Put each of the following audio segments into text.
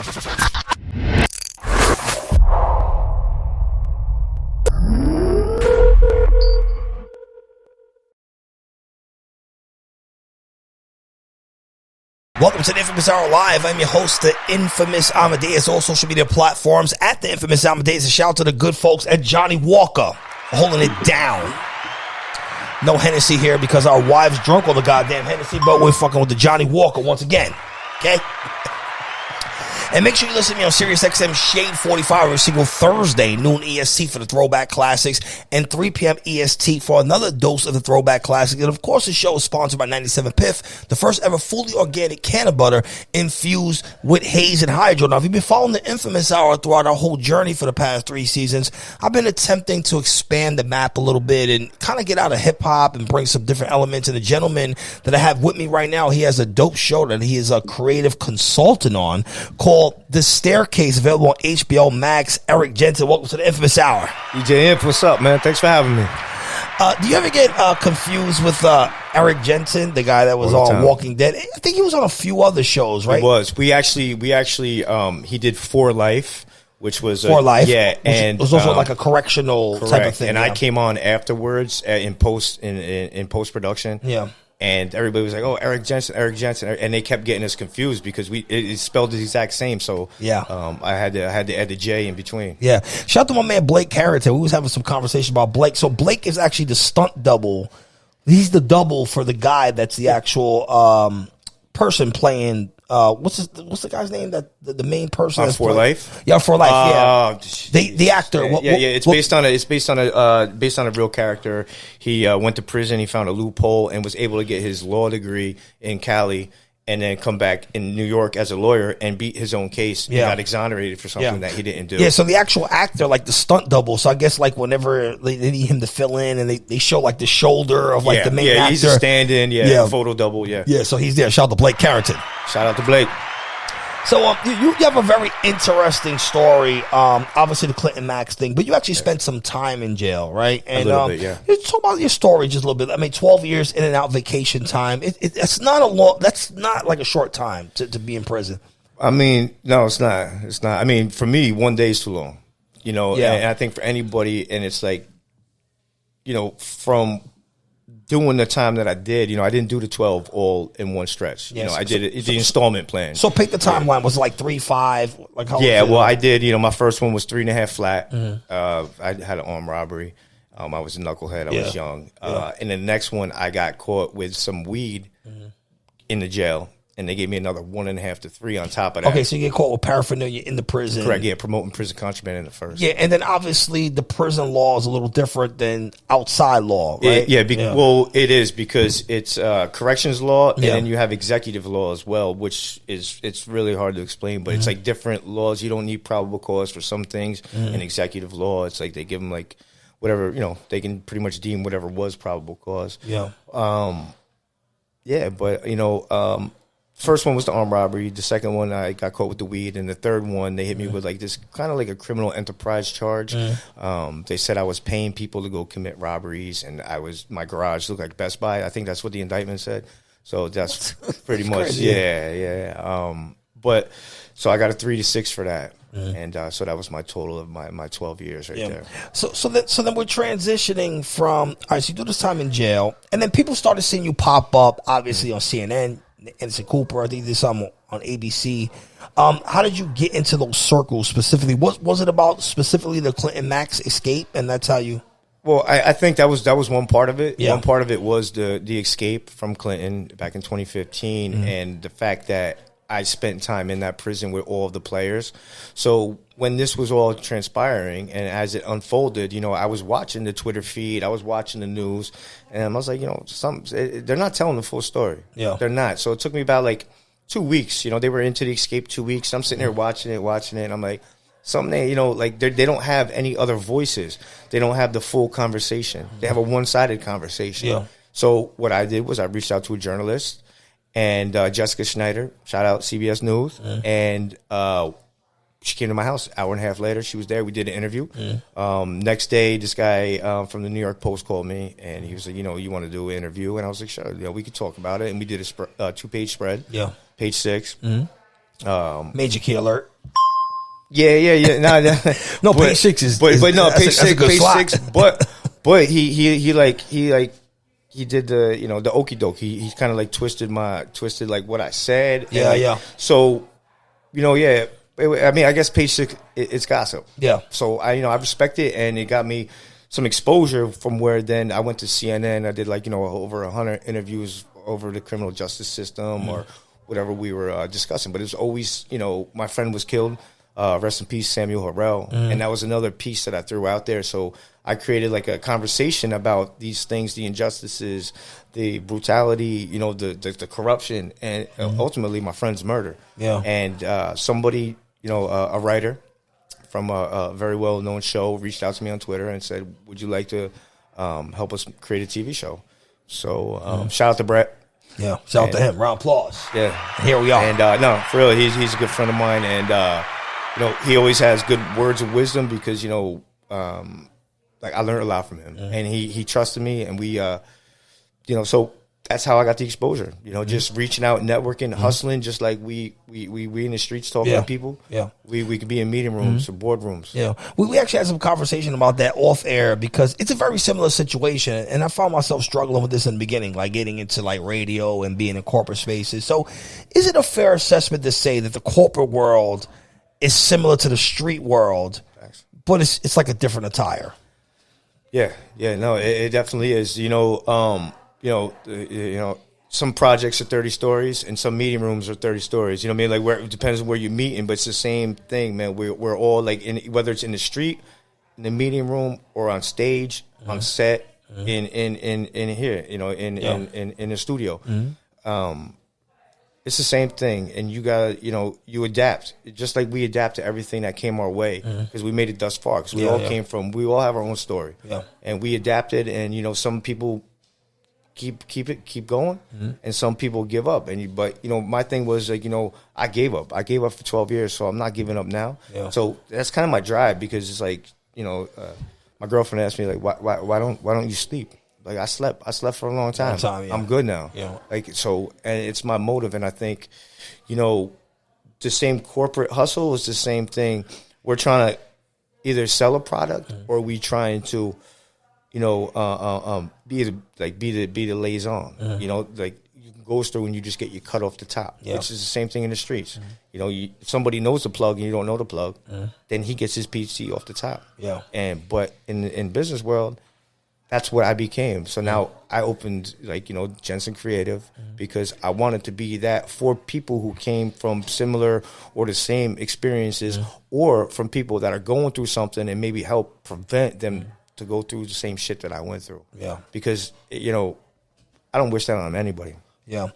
Welcome to the Inphamus Hour Live. I'm your host, the Inphamus Amadeuz. All social media platforms at the Inphamus Amadeuz. A shout out to the good folks at Johnny Walker, holding it down. No Hennessy here because our wives drunk all the goddamn Hennessy, but we're fucking with the Johnny Walker once again. Okay? And make sure you listen to me on SiriusXM Shade 45 every single Thursday, noon EST for the Throwback Classics, and 3 p.m. EST for another dose of the Throwback Classics. And of course, the show is sponsored by 97 Piff, the first ever fully organic can of butter infused with haze and hydro. Now, if you've been following the Inphamus Hour throughout our whole journey for the past 3 seasons, I've been attempting to expand the map a little bit and kind of get out of hip hop and bring some different elements. And the gentleman that I have with me right now, he has a dope show that he is a creative consultant on called The Staircase, available on HBO Max. Erik Jensen, welcome to the Inphamus Hour. DJ Imp, what's up, man? Thanks for having me. Do you ever get confused with Erik Jensen, the guy that was on Walking Dead? I think he was on a few other shows, right? He was. We actually, he did For Life, which was For Life, yeah, and it was also like a correctional type of thing. And yeah. I came on afterwards in post production. Yeah. And everybody was like, "Oh, Erik Jensen," and they kept getting us confused because it's spelled the exact same. So yeah, I had to add the J in between. Yeah, shout out to my man Blake Carrington. We was having some conversation about Blake. So Blake is actually the stunt double. He's the double for the guy that's the actual person playing. What's the guy's name? That the main person that's For Life. Yeah, For Life. Yeah, the actor. It's based on a real character. He went to prison. He found a loophole and was able to get his law degree in Cali, and then come back in New York as a lawyer and beat his own case. Yeah, and got exonerated for something that he didn't do. Yeah, so the actual actor, like the stunt double. So I guess like whenever they need him to fill in, and they show like the shoulder of like the main actor. Yeah, he's a stand-in. Yeah, photo double. Yeah, so he's there. Shout out to Blake Carrington. Shout out to Blake. So you have a very interesting story. Obviously the Clinton Max thing, but you actually spent some time in jail, right? And a little bit, yeah. Talk about your story just a little bit. I mean, 12 years in and out vacation time. It's not a long. That's not like a short time to be in prison. I mean, no, it's not. It's not. I mean, for me, 1 day is too long. You know, and I think for anybody, and it's like, you know, from doing the time that I did, you know, I didn't do the 12 all in one stretch. You know, I did the installment plan. So pick the timeline. Was it like 3, 5? Like how I did. You know, my first one was 3.5 flat. Mm-hmm. I had an armed robbery. I was a knucklehead. I was young. And the next one, I got caught with some weed in the jail. And they gave me another 1.5 to 3 on top of that. Okay, so you get caught with paraphernalia in the prison. Correct, yeah, promoting prison contraband in the first. Yeah, and then obviously the prison law is a little different than outside law, right? Well, it is because it's corrections law, and then you have executive law as well, which it's really hard to explain, but it's like different laws. You don't need probable cause for some things. In executive law, it's like they give them like whatever, you know, they can pretty much deem whatever was probable cause. Yeah. But, you know, first one was the armed robbery. The second one, I got caught with the weed. And the third one, they hit me with like this kind of like a criminal enterprise charge. They said I was paying people to go commit robberies, and my garage looked like Best Buy. I think that's what the indictment said. So that's pretty much, but so I got a 3 to 6 for that. And so that was my total of my 12 years right there. So then we're transitioning from, all right, so you do this time in jail, and then people started seeing you pop up, obviously, on CNN, Anderson Cooper, I think you did something on ABC. How did you get into those circles specifically? Was it about specifically the Clinton Max escape, and that's how you... Well, I think that was one part of it. Yeah. One part of it was the escape from Clinton back in 2015, and the fact that I spent time in that prison with all of the players. So when this was all transpiring and as it unfolded, you know, I was watching the Twitter feed, I was watching the news, and I was like, you know, they're not telling the full story. Yeah, they're not. So it took me about like 2 weeks. You know, they were into the escape 2 weeks. I'm sitting there watching it, and I'm like, something, you know, like they don't have any other voices. They don't have the full conversation. They have a one-sided conversation. Yeah. So what I did was I reached out to a journalist. And Jessica Schneider, shout out CBS News, and she came to my house. Hour and a half later, she was there. We did an interview. Next day, this guy from the New York Post called me, and he was like, you know, you want to do an interview? And I was like, sure, you know, we could talk about it. And we did a 2-page spread, page 6. Major key alert. Yeah. No, page 6 is but no, page page 6. But he did the the okie doke. He kind of like twisted like what I said. Yeah. So I mean, I guess page 6 it's gossip. Yeah. So I respect it, and it got me some exposure from where then I went to CNN. I did like over 100 interviews over the criminal justice system or whatever we were discussing. But it was always my friend was killed. Rest in peace, Samuel Harrell. And that was another piece that I threw out there. So I created like a conversation about these things, the injustices, the brutality, the corruption, and ultimately my friend's murder. Yeah. And somebody, a writer from a very well-known show reached out to me on Twitter and said, would you like to help us create a TV show? So shout out to Brett. Yeah, shout out to him. Round of applause. Yeah. Here we are. And no, for real, he's a good friend of mine. And, he always has good words of wisdom because, like I learned a lot from him, and he trusted me, and we, so that's how I got the exposure. Just reaching out, networking, hustling, just like we in the streets talking to people. Yeah, we could be in meeting rooms or boardrooms. Yeah, we actually had some conversation about that off air because it's a very similar situation, and I found myself struggling with this in the beginning, like getting into like radio and being in corporate spaces. So, is it a fair assessment to say that the corporate world is similar to the street world, but it's like a different attire? Yeah, no, it definitely is. Some projects are 30 stories and some meeting rooms are 30 stories. You know what I mean? Like where it depends on where you're meeting, but it's the same thing, man. We're all like whether it's in the street, in the meeting room, or on stage, on set, in here, in the studio. It's the same thing, and you gotta, you adapt, just like we adapt to everything that came our way because we made it thus far. Because we all have our own story, and we adapted. And some people keep going, and some people give up. But my thing was like, I gave up. I gave up for 12 years, so I'm not giving up now. Yeah. So that's kind of my drive because it's like, my girlfriend asked me like, why don't you sleep? Like I slept for a long time. I'm good now. Yeah. Like so, and it's my motive. And I think, the same corporate hustle is the same thing. We're trying to either sell a product or we trying to, be the liaison. Like you can go through and you just get your cut off the top, which is the same thing in the streets. If somebody knows the plug and you don't know the plug, then he gets his PC off the top. Yeah. But in business world, that's what I became. So now I opened Jensen Creative because I wanted to be that for people who came from similar or the same experiences or from people that are going through something and maybe help prevent them to go through the same shit that I went through. Yeah. Because, I don't wish that on anybody. Yeah.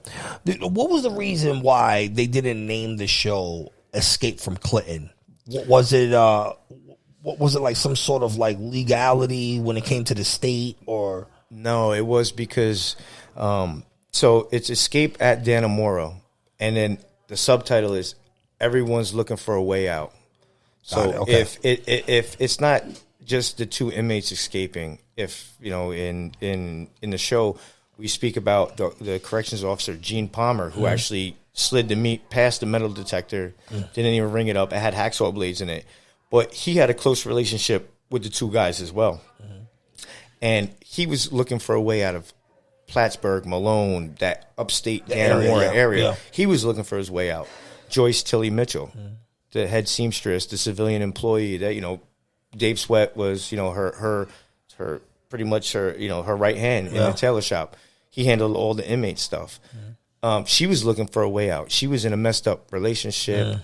What was the reason why they didn't name the show Escape from Clinton? Was it what was it like some sort of like legality when it came to the state or? No, it was because, so it's Escape at Dannemora. And then the subtitle is Everyone's Looking for a Way Out. So if it's not just the two inmates escaping, if, in the show, we speak about the corrections officer, Gene Palmer, who actually slid the meat past the metal detector, didn't even ring it up. It had hacksaw blades in it. But he had a close relationship with the two guys as well. And he was looking for a way out of Plattsburgh, Malone, that upstate Dannemora area. Yeah. He was looking for his way out. Joyce Tilly Mitchell, the head seamstress, the civilian employee that, Dave Sweat was, her pretty much her, her right hand in the Tailor Shop. He handled all the inmate stuff. She was looking for a way out. She was in a messed up relationship.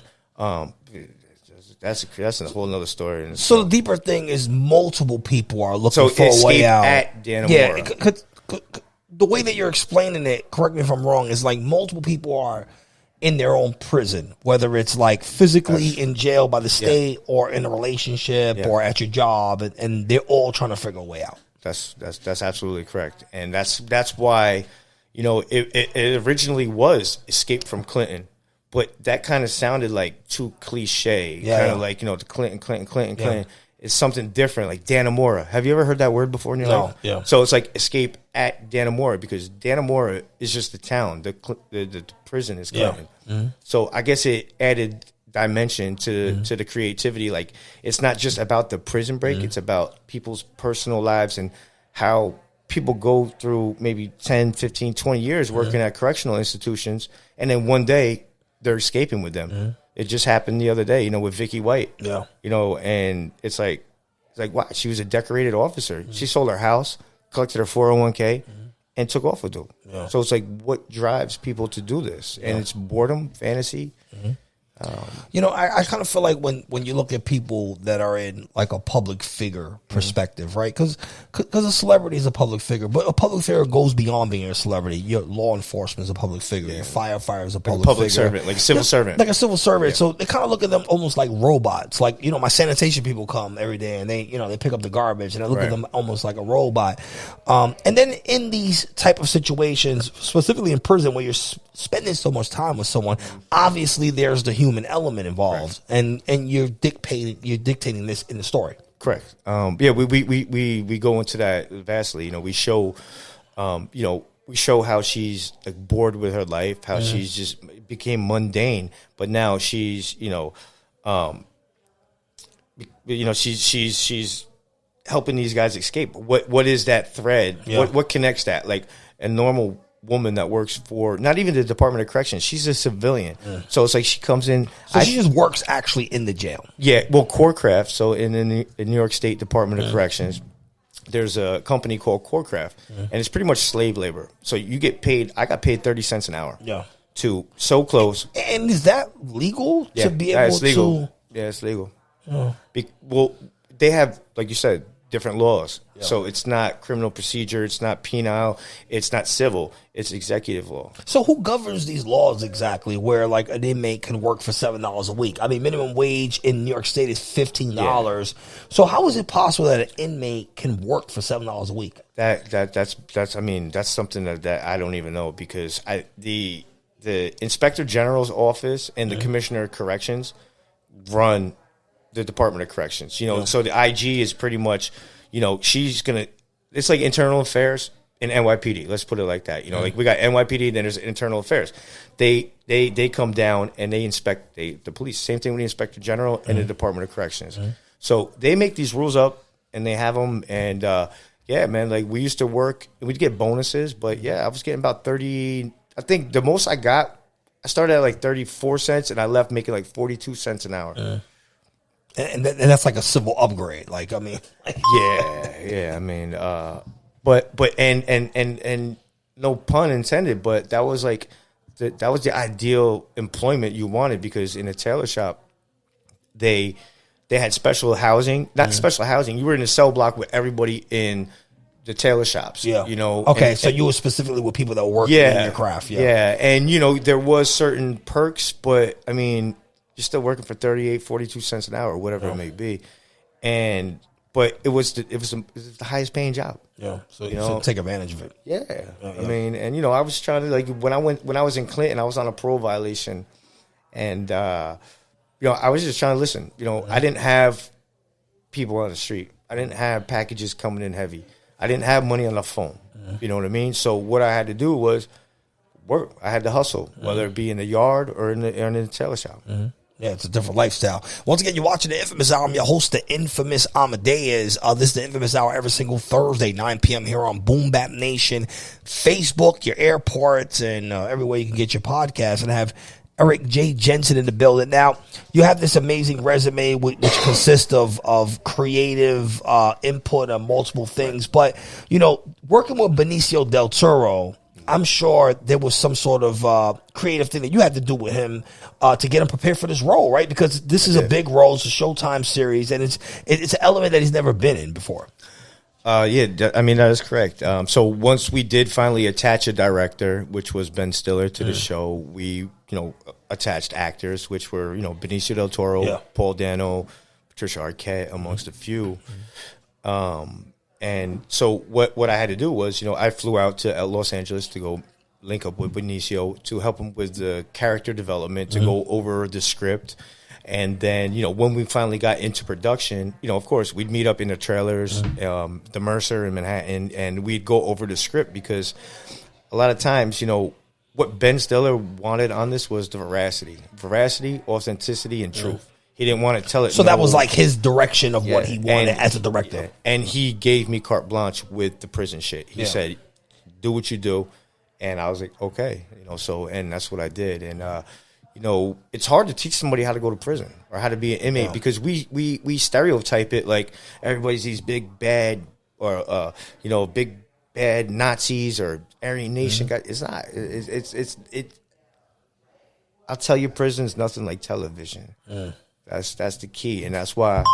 That's a whole nother story. So the deeper thing is multiple people are looking for a way out. At Dannemora. Yeah, the way that you're explaining it, correct me if I'm wrong, is like multiple people are in their own prison, whether it's like physically in jail by the state or in a relationship or at your job, and they're all trying to figure a way out. That's absolutely correct, and that's why it originally was Escape from Clinton. But that kind of sounded like too cliche, kind of like, the Clinton. it's something different, like Dannemora. Have you ever heard that word before in your life? Yeah. So it's like escape at Dannemora, because Dannemora is just the town. The prison is Clinton. So I guess it added dimension to the creativity. Like, it's not just about the prison break. It's about people's personal lives and how people go through maybe 10, 15, 20 years working at correctional institutions, and then one day they're escaping with them. It just happened the other day, you know, with Vicky White. Yeah. You know, and it's like, wow, she was a decorated officer. She sold her house, collected her 401k, and took off with them. Yeah. So it's like, what drives people to do this? And it's boredom, fantasy. You know, I kind of feel like when you look at people that are in like a public figure perspective, right? Because a celebrity is a public figure, but a public figure goes beyond being a celebrity. Your law enforcement is a public figure. Your firefighter is a public figure. Servant, like a civil servant. Like a civil servant. Yeah. So they kind of look at them almost like robots. Like, you know, my sanitation people come every day and they pick up the garbage, and I look at them almost like a robot. And then in these type of situations, specifically in prison where you're spending so much time with someone, obviously there's the human element involved, and you're dictating this in the story. Correct. We go into that vastly. You know, we show how she's like bored with her life, how she's just became mundane, but now she's she's helping these guys escape. What is that thread? Yeah. What connects that? Like a normal woman that works for not even the Department of Corrections. She's a civilian. So it's like she comes in. So she just works actually in the jail. Yeah. Well, Corecraft. So in the New York State Department of Corrections, there's a company called Corecraft, and it's pretty much slave labor. So you get paid. I got paid 30 cents an hour. Yeah. To so close. And is that legal to be able legal. to? Yeah, it's legal. Well, they have, like you said, different laws. Yeah. So it's not criminal procedure, it's not penal, it's not civil, it's executive law. So who governs these laws exactly, where like an inmate can work for $7 a week? I mean, minimum wage in New York State is $15. Yeah. So how is it possible that an inmate can work for $7 a week? That's something that I don't even know, because the Inspector General's office and the Commissioner of Corrections run the Department of Corrections. You know, so the IG is pretty much, you know, it's like internal affairs in NYPD. Let's put it like that. You know, like we got NYPD, then there's internal affairs. They come down and they inspect the police. Same thing with the Inspector General and the Department of Corrections. So they make these rules up and they have them. And man, like we used to work, we'd get bonuses, but I was getting about 30. I think the most I started at like 34 cents and I left making like 42 cents an hour. And that's like a civil upgrade. Like, I mean, I mean, but no pun intended, but that was like, that was the ideal employment you wanted, because in a tailor shop, they had special housing, not special housing. You were in a cell block with everybody in the tailor shops. Yeah. You know. Okay. So you were specifically with people that work in your craft. Yeah. Yeah. And, you know, there was certain perks, but I mean, you're still working for 38, 42 cents an hour, or whatever it may be. But it was the highest paying job. Yeah. So take advantage of it. Yeah. I mean, and you know, I was trying to, like, when I was in Clinton, I was on a parole violation, and you know, I was just trying to listen. You know, I didn't have people on the street. I didn't have packages coming in heavy. I didn't have money on the phone. You know what I mean? So what I had to do was work. I had to hustle, whether it be in the yard or in the tailor shop. Yeah, it's a different lifestyle. Once again, you're watching the Inphamus Hour. I'm your host, the Infamous Amadeuz. This is the Inphamus Hour every single Thursday, 9 p.m. here on Boombap Nation, Facebook, your airports, and everywhere you can get your podcast. And I have Erik J Jensen in the building. Now, you have this amazing resume which consists of creative input on multiple things. But, you know, working with Benicio del Toro, I'm sure there was some sort of creative thing that you had to do with him to get him prepared for this role, right? Because this is a big role. It's a Showtime series, and it's an element that he's never been in before. I mean, that is correct. So once we did finally attach a director, which was Ben Stiller, to the show, we, you know, attached actors, which were, you know, Benicio del Toro, Paul Dano, Patricia Arquette, amongst a few. And so what I had to do was, you know, I flew out to Los Angeles to go link up with Benicio to help him with the character development, to go over the script. And then, when we finally got into production, of course, we'd meet up in the trailers, the Mercer in Manhattan, and we'd go over the script because a lot of times, what Ben Stiller wanted on this was the veracity, authenticity, and truth. He didn't want to tell it. So that was like his direction of what he wanted as a director. Yeah. And he gave me carte blanche with the prison shit. He said, do what you do. And I was like, okay. And that's what I did. And, it's hard to teach somebody how to go to prison or how to be an inmate because we stereotype it like everybody's these big bad or, big bad Nazis or Aryan Nation guys. It's not. It's I'll tell you, prison's nothing like television. That's the key, and that's why,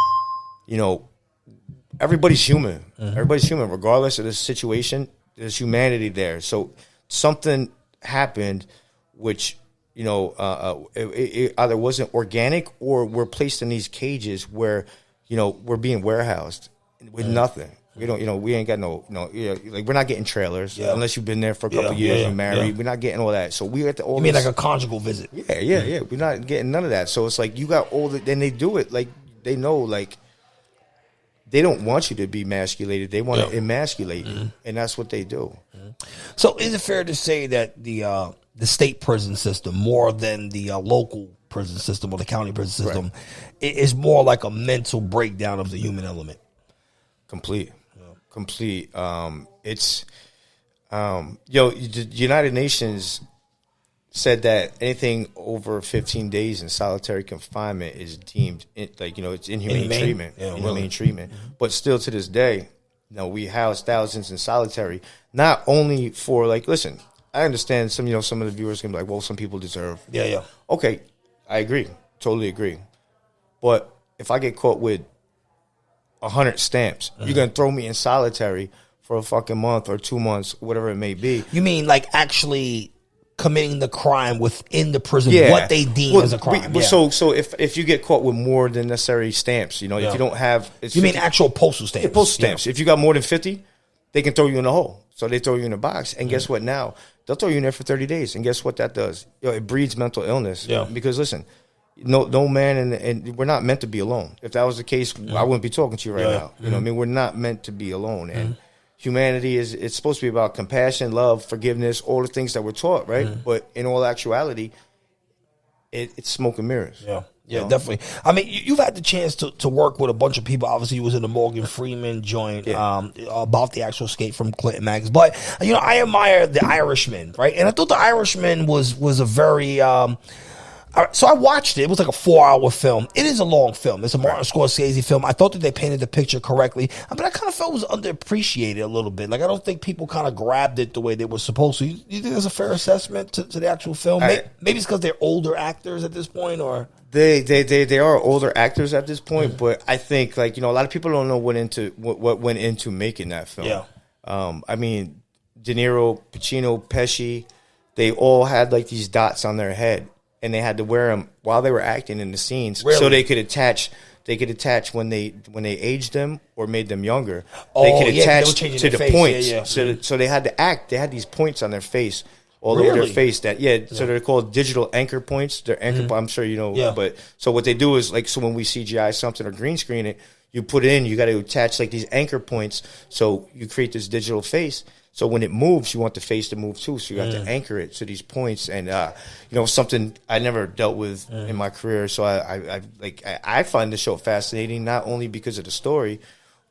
everybody's human. Everybody's human, regardless of the situation. There's humanity there. So something happened, which it either wasn't organic or we're placed in these cages where we're being warehoused with nothing. We don't, we ain't got like we're not getting trailers unless you've been there for a couple of years, you're married. Yeah. We're not getting all that. So we at the all. You mean like a conjugal visit? Yeah. We're not getting none of that. So it's like you got all the. Then they do it like they know like they don't want you to be emasculated. They want to emasculate you, and that's what they do. So is it fair to say that the state prison system more than the local prison system or the county prison system is more like a mental breakdown of the human element? Complete. It's the United Nations said that anything over 15 days in solitary confinement is deemed it's inhumane treatment. Inhumane treatment. But still to this day, we house thousands in solitary, not only for listen, I understand some of the viewers can be like, well, some people deserve. Yeah. Okay, I agree. Totally agree. But if I get caught with 100 stamps, you're going to throw me in solitary for a fucking month or 2 months, whatever it may be. You mean like actually committing the crime within the prison, what they deem as a crime? So if you get caught with more than necessary stamps, if you don't have... You mean actual postal stamps? Yeah, postal stamps. If you got more than 50, they can throw you in a hole. So they throw you in a box. And guess what now? They'll throw you in there for 30 days. And guess what that does? It breeds mental illness. Yeah. Because listen... No man, and we're not meant to be alone. If that was the case, I wouldn't be talking to you right now. What I mean? We're not meant to be alone. And humanity it's supposed to be about compassion, love, forgiveness, all the things that we're taught, right? But in all actuality, it's smoke and mirrors. Yeah, definitely. I mean, you've had the chance to work with a bunch of people. Obviously, you was in the Morgan Freeman joint about the actual escape from Clinton Mags. But, I admire The Irishman, right? And I thought The Irishman was a very... So I watched it. It was like a 4-hour film. It is a long film. It's a Martin Scorsese film. I thought that they painted the picture correctly, but I kind of felt it was underappreciated a little bit. Like, I don't think people kind of grabbed it the way they were supposed to. You think that's a fair assessment to the actual film? Maybe it's because they're older actors at this point, or... They are older actors at this point, but I think a lot of people don't know what went into making that film. Yeah. I mean, De Niro, Pacino, Pesci, they all had these dots on their head. And they had to wear them while they were acting in the scenes, so they could attach. They could attach when they aged them or made them younger. They could attach to the points. So they had to act. They had these points on their face, all over their face. So they're called digital anchor points. They're anchor. I'm sure you know. Yeah. But so what they do is so when we CGI something or green screen it, you put it in. You got to attach these anchor points. So you create this digital face. So when it moves, you want the face to move too. So you have to anchor it to these points, and something I never dealt with in my career. So I find the show fascinating, not only because of the story,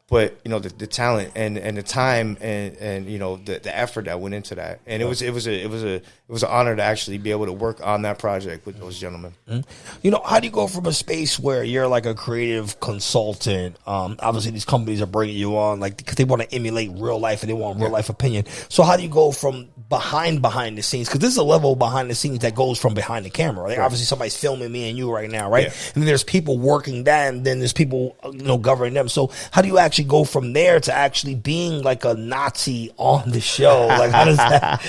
but the talent and the time and the effort that went into that. And it was an honor to actually be able to work on that project with those gentlemen. How do you go from a space where you're like a creative consultant? Obviously, these companies are bringing you on because they want to emulate real life and they want real life opinion. So how do you go from behind the scenes? Because this is a level behind the scenes that goes from behind the camera. Right? Obviously, somebody's filming me and you right now, right? Yeah. And then there's people working that, and then there's people governing them. So how do you actually go from there to actually being like a Nazi on the show? How does that?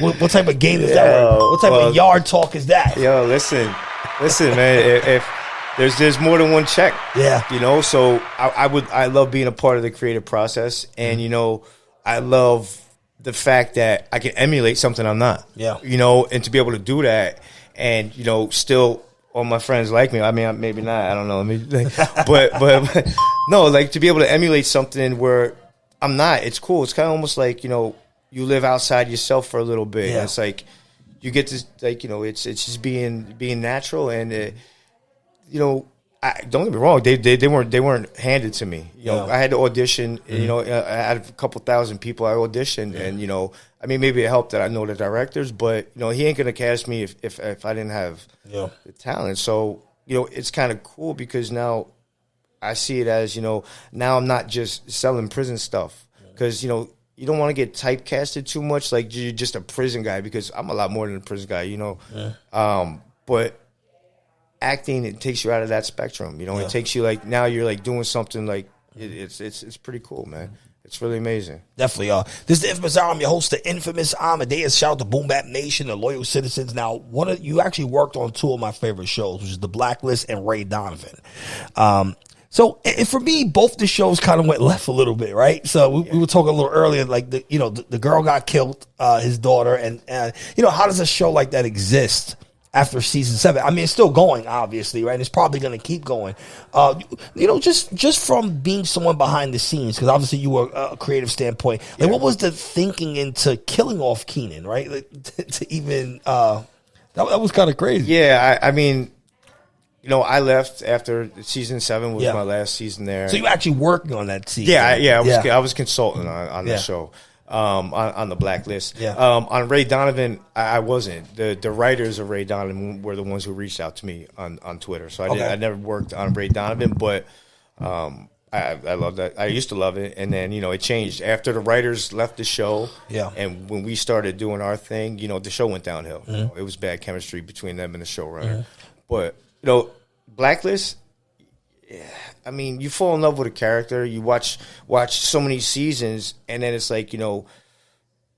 What type of game is that? What type of yard talk is that? Yo, listen, man. If there's more than one check, So I love being a part of the creative process, and I love the fact that I can emulate something I'm not. Yeah. And to be able to do that, and still all my friends like me. I mean, maybe not. I don't know. But no, like to be able to emulate something where I'm not. It's cool. It's kind of almost like, you know, you live outside yourself for a little bit. Yeah. And it's like you get to, like, you know, it's just being natural. And you know, don't get me wrong. They weren't handed to me. You know, I had to audition. Mm-hmm. You know, I had a couple thousand people I auditioned, and you know, I mean, maybe it helped that I know the directors, but you know, he ain't gonna cast me if I didn't have the talent. So you know, it's kind of cool because now I see it as, you know, now I'm not just selling prison stuff, because you know, you don't want to get typecasted too much, like you're just a prison guy, because I'm a lot more than a prison guy, you know. But acting, it takes you out of that spectrum, you know. It takes you, like, now you're like doing something like it's pretty cool, man. It's really amazing. Definitely. This is the Infamous Hour. I'm your host, the Infamous Amadeuz. Shout out to Boombap Nation, the loyal citizens. Now, you actually worked on two of my favorite shows, which is The Blacklist and Ray Donovan. So, and for me, both the shows kind of went left a little bit, right? So we were talking a little earlier, like the girl got killed, his daughter, and you know, how does a show like that exist after season 7? I mean, it's still going, obviously, right? It's probably going to keep going. You know, just from being someone behind the scenes, because obviously you were a creative standpoint. Like, what was the thinking into killing off Keenan, right? Like, to even that was kind of crazy. Yeah, I mean, you know, I left after season 7 was my last season there. So you were actually working on that season? I was consulting on the show. On the Blacklist. On Ray Donovan, I wasn't. The writers of Ray Donovan were the ones who reached out to me on Twitter. So I never worked on Ray Donovan, but I love that. I used to love it, and then, you know, it changed after the writers left the show. And when we started doing our thing, you know, the show went downhill. You know, it was bad chemistry between them and the showrunner. But you know, Blacklist, I mean, you fall in love with a character. You watch so many seasons, and then it's like, you know,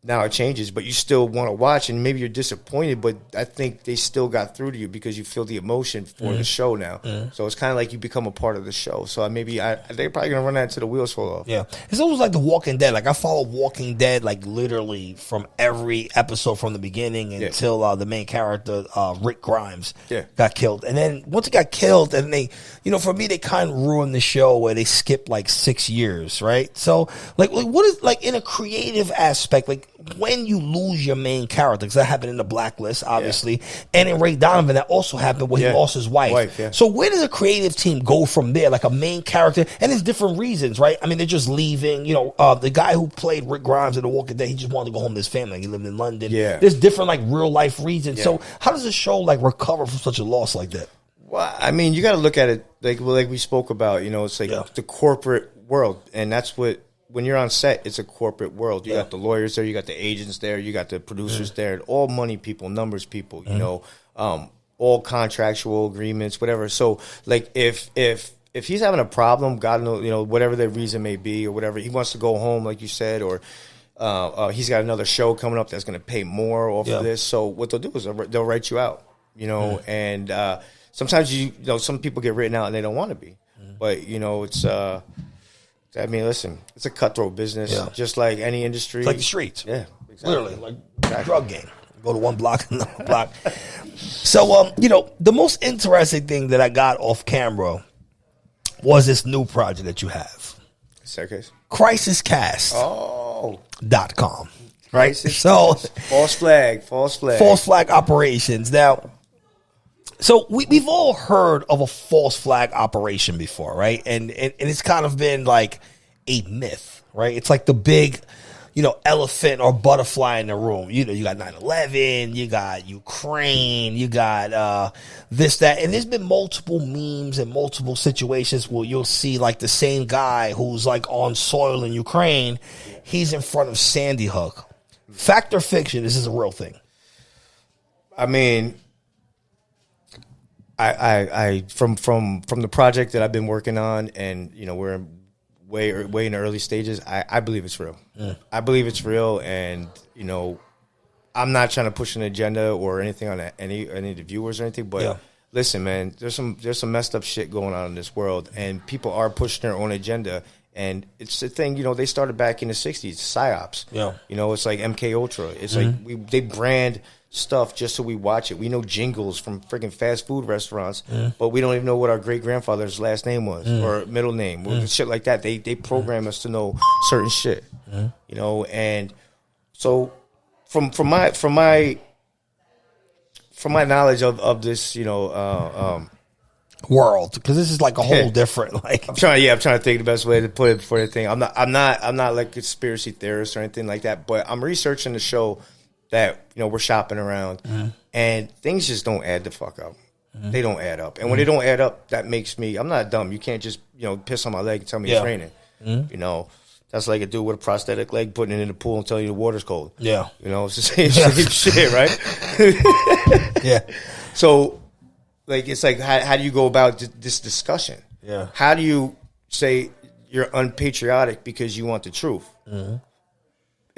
now it changes, but you still want to watch, and maybe you're disappointed, but I think they still got through to you because you feel the emotion for the show now. So it's kind of like you become a part of the show. So they're probably going to run that until the wheels fall off. Yeah. It's almost like The Walking Dead. Like, I follow Walking Dead, like, literally from every episode from the beginning until the main character, Rick Grimes, got killed. And then once he got killed, and they, you know, for me, they kind of ruined the show where they skipped like 6 years, right? So, like what is, like, in a creative aspect, like, when you lose your main character, because that happened in The Blacklist, obviously, and in Ray Donovan, that also happened when he lost his wife. So where does a creative team go from there? Like, a main character, and there's different reasons, right? I mean, they're just leaving. You know, the guy who played Rick Grimes in The Walking Dead, he just wanted to go home to his family. He lived in London. There's different, like, real life reasons. So how does a show, like, recover from such a loss like that? Well, I mean, you got to look at it like we spoke about. You know, it's like the corporate world, and that's what. When you're on set, it's a corporate world. You got the lawyers there, you got the agents there, you got the producers there, all money people, numbers people, you know, all contractual agreements, whatever. So, like, if he's having a problem, God knows, you know, whatever the reason may be, or whatever, he wants to go home, like you said, or he's got another show coming up that's going to pay more off of this. So what they'll do is they'll write you out, you know, and sometimes you know, some people get written out and they don't want to be, but you know, it's. I mean, listen, it's a cutthroat business, just like any industry. It's like the streets. Yeah, exactly. Literally, like drug game. Go to one block, another block. So, you know, the most interesting thing that I got off camera was this new project that you have. Staircase? CrisisCast.com. Right? So, false flag. False flag operations. Now, so we've all heard of a false flag operation before, right? And it's kind of been like a myth, right? It's like the big, you know, elephant or butterfly in the room. You know, you got 9/11, you got Ukraine, you got this, that. And there's been multiple memes and multiple situations where you'll see like the same guy who's like on soil in Ukraine. He's in front of Sandy Hook. Fact or fiction, this is a real thing. I mean, I from the project that I've been working on, and you know, we're way in the early stages. I believe it's real. I believe it's real, and you know, I'm not trying to push an agenda or anything on any of the viewers or anything. But listen, man, there's some messed up shit going on in this world, and people are pushing their own agenda. And it's the thing, you know, they started back in the 60s, PSYOPs. You know, it's like MK Ultra. It's like they brand stuff just so we watch it. We know jingles from freaking fast food restaurants, but we don't even know what our great grandfather's last name was or middle name, or shit like that. They program us to know certain shit, you know. And so from my knowledge of this, you know, world, because this is like a whole different, like, I'm trying to think the best way to put it for the thing. I'm not like a conspiracy theorist or anything like that, but I'm researching the show that, you know, we're shopping around, and things just don't add the fuck up. They don't add up, and when they don't add up, that makes me. I'm not dumb. You can't just, you know, piss on my leg and tell me it's raining. You know, that's like a dude with a prosthetic leg putting it in the pool and telling you the water's cold. Yeah, you know, it's the same shit, right? Yeah. So, like, it's like, how do you go about this discussion? Yeah. How do you say you're unpatriotic because you want the truth?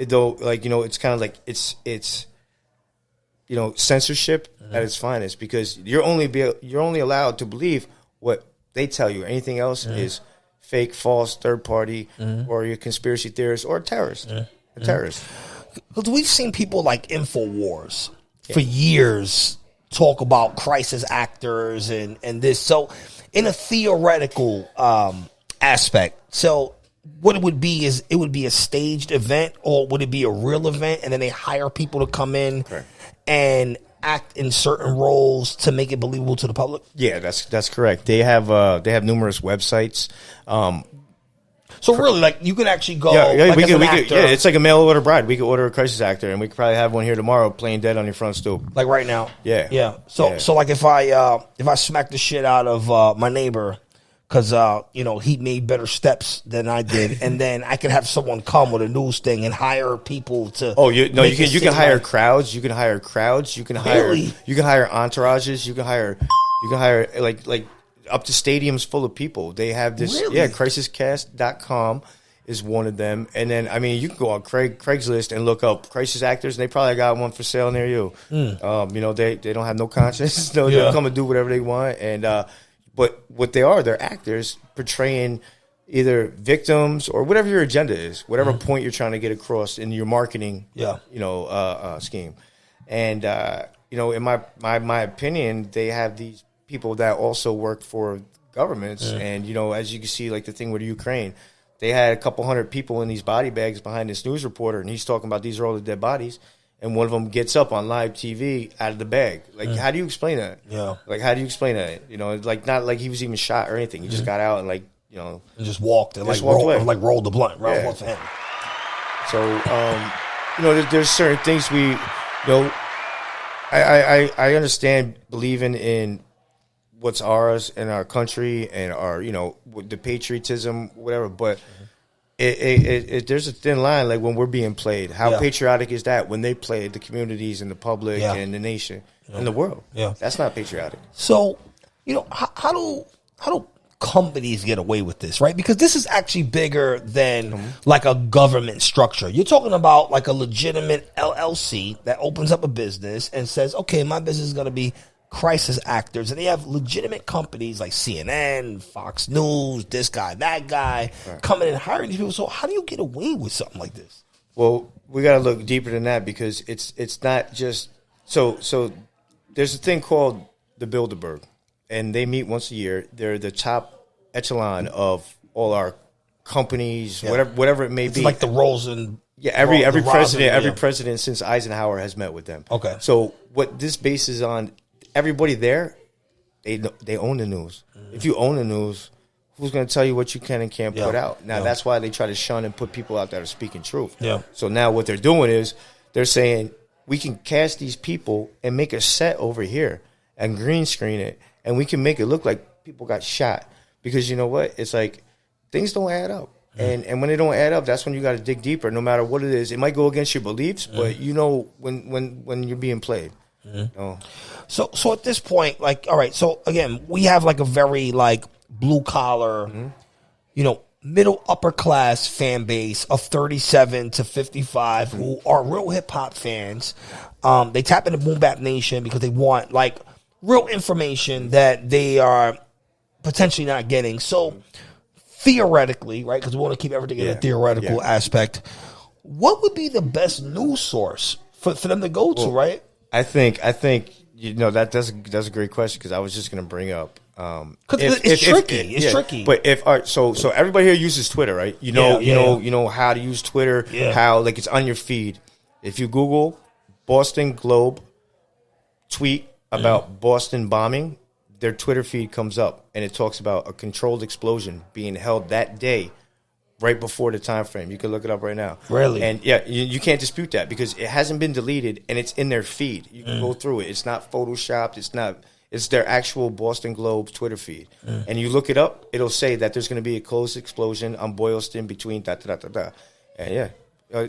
Though, like, you know, it's kind of like it's you know, censorship at its finest, because you're only allowed to believe what they tell you. Anything else is fake, false, third party, or you're a conspiracy theorist or a terrorist. A terrorist. Because we've seen people like InfoWars for years talk about crisis actors and this. So in a theoretical aspect, so what it would be is, it would be a staged event, or would it be a real event, and then they hire people to come in and act in certain roles to make it believable to the public? Yeah, that's correct. They have numerous websites. So really, like, you could actually go. We could. Yeah, it's like a mail order bride. We could order a crisis actor, and we could probably have one here tomorrow playing dead on your front stoop. Like right now. Yeah. So like if I smack the shit out of my neighbor, because you know, he made better steps than I did, and then I could have someone come with a news thing and hire people to. Oh, you can hire crowds. You can hire crowds. You can hire entourages. You can hire like up to stadiums full of people. They have this. Really? Yeah, crisiscast.com is one of them. And then, I mean, you can go on Craigslist and look up crisis actors, and they probably got one for sale near you. You know, they don't have no conscience. They'll come and do whatever they want. And but what they're actors portraying either victims or whatever your agenda is, whatever point you're trying to get across in your marketing, scheme. And you know, in my opinion, they have these people that also work for governments. And, you know, as you can see, like the thing with Ukraine, they had a couple hundred people in these body bags behind this news reporter, and he's talking about these are all the dead bodies, and one of them gets up on live TV out of the bag. Like, how do you explain that? Yeah. Like, how do you explain that? You know, like, not like he was even shot or anything. He just got out and, like, you know. And just walked and, like, rolled the blunt right off him. So, you know, there's certain things we, you know, I understand believing in what's ours in our country and our, you know, the patriotism, whatever. But there's a thin line, like when we're being played. How patriotic is that when they play the communities and the public and the nation and the world? Yeah, that's not patriotic. So, you know, how do companies get away with this, right? Because this is actually bigger than like a government structure. You're talking about like a legitimate LLC that opens up a business and says, okay, my business is going to be crisis actors, and they have legitimate companies like CNN, Fox News, this guy, that guy, coming and hiring these people. So how do you get away with something like this? Well, we got to look deeper than that, because it's not just so there's a thing called the Bilderberg, and they meet once a year. They're the top echelon of all our companies, whatever it may be. Like the roles and every president since Eisenhower has met with them. Okay. So what this bases on, everybody there, they own the news. If you own the news, who's going to tell you what you can and can't put out? Now, that's why they try to shun and put people out that are speaking truth. Yeah. So now what they're doing is they're saying, we can cast these people and make a set over here and green screen it, and we can make it look like people got shot. Because you know what? It's like things don't add up. And when they don't add up, that's when you got to dig deeper, no matter what it is. It might go against your beliefs, but you know when you're being played. So at this point, like, all right, so again, we have like a very like blue collar, you know, middle upper class fan base of 37 to 55 who are real hip hop fans. They tap into Boombap Nation because they want like real information that they are potentially not getting. So theoretically, right, because we want to keep everything in a theoretical aspect, what would be the best news source for them to go to, right? I think that's a great question because I was just going to bring up it's tricky. It's tricky. But so everybody here uses Twitter, right? You know how to use Twitter. Yeah. How it's on your feed. If you Google Boston Globe tweet about Boston bombing, their Twitter feed comes up and it talks about a controlled explosion being held that day, right before the time frame. You can look it up right now. Really? And yeah, you can't dispute that because it hasn't been deleted and it's in their feed. You can go through it. It's not photoshopped. It's their actual Boston Globe Twitter feed. And you look it up, it'll say that there's going to be a closed explosion on Boylston between da-da-da-da-da. And yeah.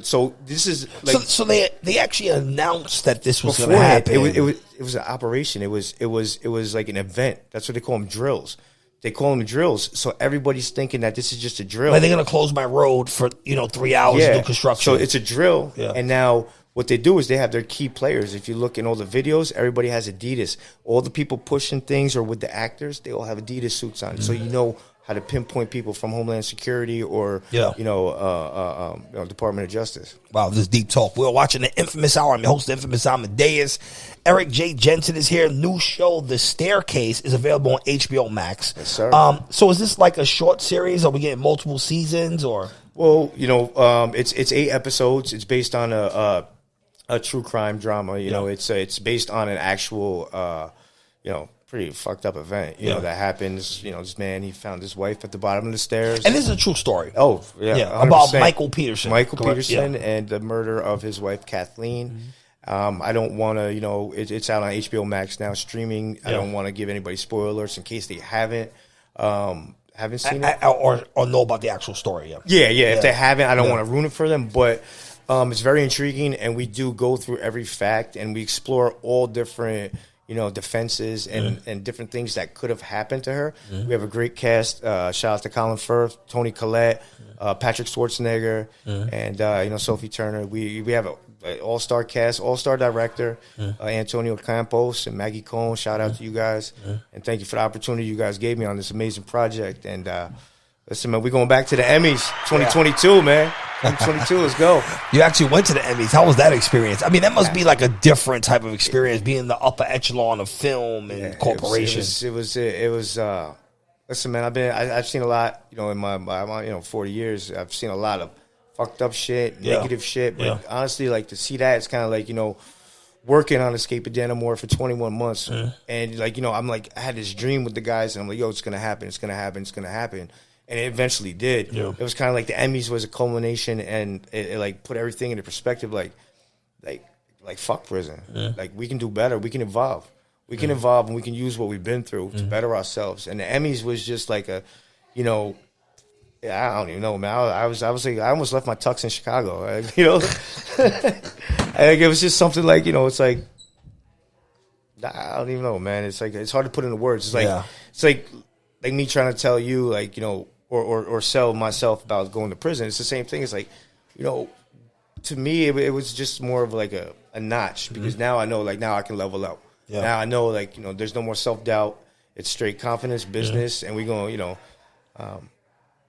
So this is like so they actually announced that this was going to happen. It was an operation. It was like an event. That's what they call them, drills. They call them drills. So everybody's thinking that this is just a drill. Like they're going to close my road for 3 hours to do construction. So it's a drill. Yeah. And now what they do is they have their key players. If you look in all the videos, everybody has Adidas. All the people pushing things or with the actors, they all have Adidas suits on. So you know how to pinpoint people from Homeland Security or Department of Justice. Wow, this is deep talk. We're watching the Inphamus Hour. I'm your host, the Inphamus Amadeuz. Erik J Jensen is here. New show, The Staircase, is available on HBO Max. Yes, sir. So is this like a short series? Are we getting multiple seasons or? Well, it's 8 episodes. It's based on a true crime drama. It's based on an actual pretty fucked up event, that happens. This man, he found his wife at the bottom of the stairs. And this is a true story. Oh, yeah. About Michael Peterson. Peterson and the murder of his wife, Kathleen. I don't want to, it's out on HBO Max now, streaming. I don't want to give anybody spoilers in case they haven't seen it. Or know about the actual story, Yeah. If they haven't, I don't want to ruin it for them, but it's very intriguing, and we do go through every fact, and we explore all different defenses and different things that could have happened to her. We have a great cast. Shout out to Colin Firth, Tony Collette, Patrick Schwarzenegger, and Sophie Turner. We have an all-star cast, all-star director, Antonio Campos and Maggie Cohn. Shout out to you guys, and thank you for the opportunity you guys gave me on this amazing project. And listen, man, we're going back to the Emmys 2022, man. 2022, let's go. You actually went to the Emmys. How was that experience? I mean, that must be like a different type of experience, being the upper echelon of film and corporations. It was. Listen, man, I've seen a lot. In my 40 years, I've seen a lot of fucked up shit, negative shit. But honestly, like to see that, it's kind of like working on Escape of Danamore for 21 months, and I'm like, I had this dream with the guys, and I'm like, yo, it's gonna happen, it's gonna happen, it's gonna happen. And it eventually did. Yeah. It was kind of like the Emmys was a culmination, and it like put everything into perspective. Like fuck prison. Yeah. Like we can do better. We can evolve. We can evolve, and we can use what we've been through to better ourselves. And the Emmys was just like I don't even know, man. I was like, I almost left my tux in Chicago. Like, it was just something like it's like I don't even know, man. It's like it's hard to put into words. It's like it's like me trying to tell you or sell myself about going to prison. It's the same thing. It's like, to me, it was just more of like a notch because now I know, now I can level up. Yeah. Now I know, there's no more self-doubt. It's straight confidence, business, and we going,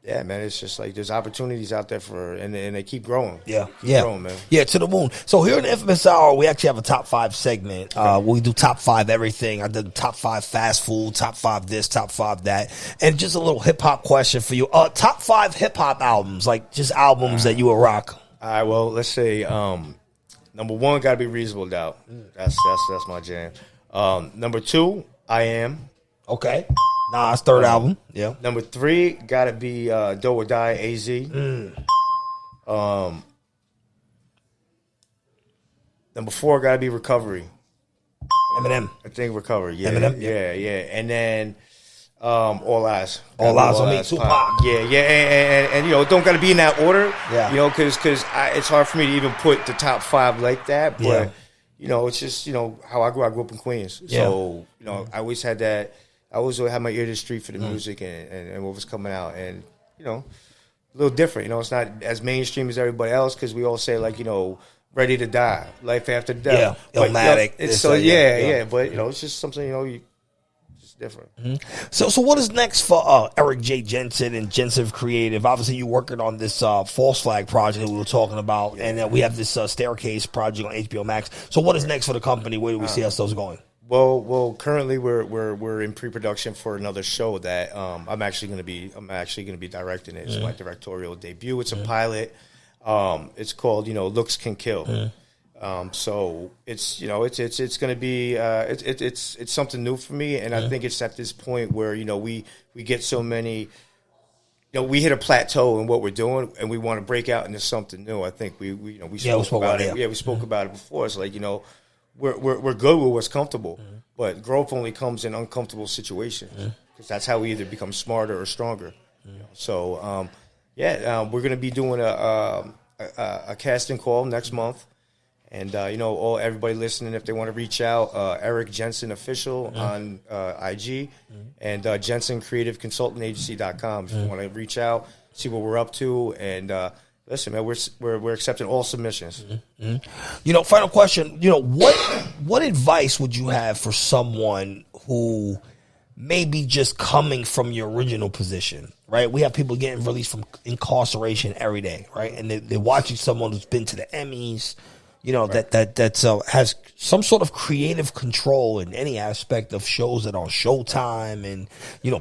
man, it's just like there's opportunities out there and they keep growing. Yeah. Keep growing, man. Yeah, to the moon. So here in the Inphamus Hour, we actually have a top 5 segment. We do top 5 everything. I did the top 5 fast food, top 5 this, top 5 that. And just a little hip-hop question for you. Top 5 hip-hop albums, like just albums that you would rock. All right, well, let's say number 1 got to be Reasonable Doubt. That's my jam. Number 2, I Am. Okay. Nas' third album. Yeah. Number 3 gotta be Do or Die, AZ. Number 4 gotta be Recovery. Eminem. I think Recovery. Yeah. Eminem. Yeah. And then All Eyes. All Eyes on me. Tupac. Yeah. And don't gotta be in that order. Yeah. Because it's hard for me to even put the top 5 like that. But it's just how I grew up in Queens. So I always had that. I always had my ear to the street for the music and what was coming out, and a little different. It's not as mainstream as everybody else because we all say Ready to Die, Life After Death. Yeah, Illmatic. But it's just something it's different. So what is next for Erik J Jensen and Jensen Creative? Obviously, you're working on this False Flag project that we were talking about, and then we have this Staircase project on HBO Max. So what is next for the company? Where do we see ourselves going? Well, currently we're in pre-production for another show that I'm actually going to be directing it. It's my directorial debut. It's a pilot. It's called Looks Can Kill. So it's going to be it's something new for me, and I think it's at this point where we get so many. We hit a plateau in what we're doing, and we want to break out into something new. I think we spoke about it. Yeah, we spoke about it before. It's like we're good with what's comfortable, but growth only comes in uncomfortable situations because that's how we either become smarter or stronger. So we're going to be doing a casting call next month, and everybody listening, if they want to reach out, Erik Jensen Official on IG and Jensen Creative Consultant Agency.com if you want to reach out, see what we're up to, and listen, man, we're accepting all submissions. Final question. What advice would you have for someone who may be just coming from your original position, right? We have people getting released from incarceration every day, right? And they're watching someone who's been to the Emmys, that has some sort of creative control in any aspect of shows that are on Showtime and,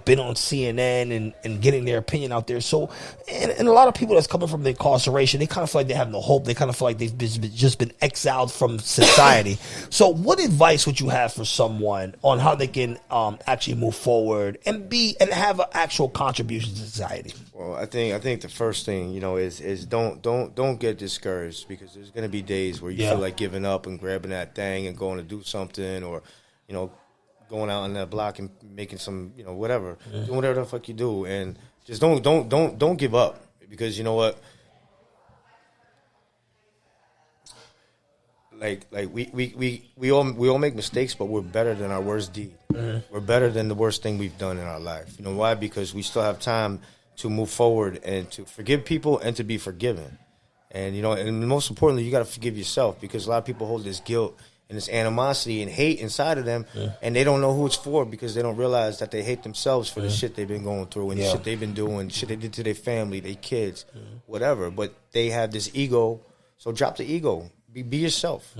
been on CNN and getting their opinion out there. So, and a lot of people that's coming from the incarceration, they kind of feel like they have no hope. They kind of feel like they've just been exiled from society. So what advice would you have for someone on how they can actually move forward and have an actual contribution to society? Well, I think the first thing, is don't get discouraged, because there's going to be days where you feel like giving up and grabbing that thing and going to do something, or, going out on that block and making some, whatever, doing whatever the fuck you do, and just don't give up, because you know what, like we all make mistakes, but we're better than our worst deed. We're better than the worst thing we've done in our life. You know why? Because we still have time to move forward and to forgive people and to be forgiven. And, and most importantly, you got to forgive yourself, because a lot of people hold this guilt and this animosity and hate inside of them, and they don't know who it's for, because they don't realize that they hate themselves for the shit they've been going through and the shit they've been doing, shit they did to their family, their kids, whatever. But they have this ego, so drop the ego. Be yourself.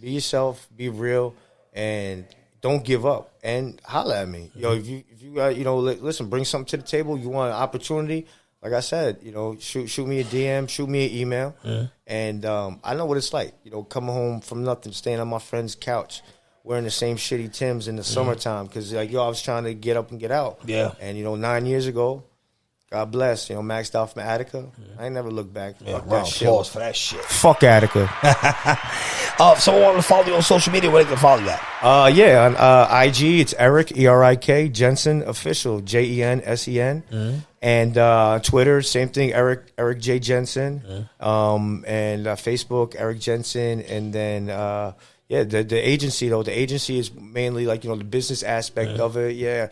Be yourself, be real, and don't give up, and holler at me. If you got, listen, bring something to the table. You want an opportunity, like I said, shoot me a DM, shoot me an email, and I know what it's like. Coming home from nothing, staying on my friend's couch, wearing the same shitty Timbs in the summertime, because I was trying to get up and get out. Yeah, and 9 years ago, God bless, maxed out from Attica. I ain't never looked back. Yeah, round of applause for that shit. Fuck Attica. If someone want to follow you on social media, where they can follow you at? On IG, it's Erik, Erik, Jensen Official, Jensen. And Twitter, same thing, Erik J Jensen. And Facebook, Erik Jensen. And then, the agency, though. The agency is mainly like, the business aspect of it. Yeah.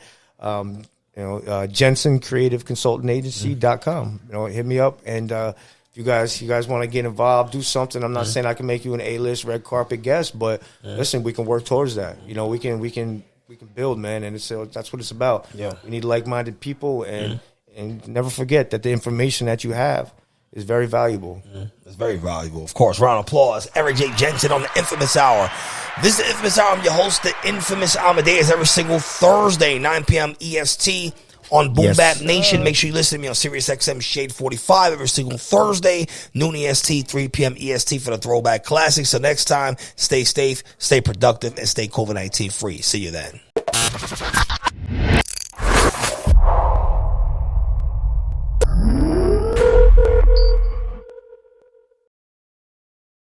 Jensen Creative Consultant Agency.com. Hit me up, and if you guys want to get involved, do something. I'm not saying I can make you an A-list red carpet guest, but listen, we can work towards that. We can build, man, and that's what it's about. Yeah, we need like-minded people, and never forget that the information that you have is very valuable. It's very valuable, of course. Round of applause. Erik J Jensen on the Inphamus Hour. This is the Inphamus Hour. I'm your host, the Inphamus Amadeuz, every single Thursday, 9 p.m. EST on Boombap Nation. Make sure you listen to me on Sirius XM Shade 45 every single Thursday, noon EST, 3 p.m. EST for the Throwback Classics. So next time, stay safe, stay productive, and stay COVID-19 free. See you then.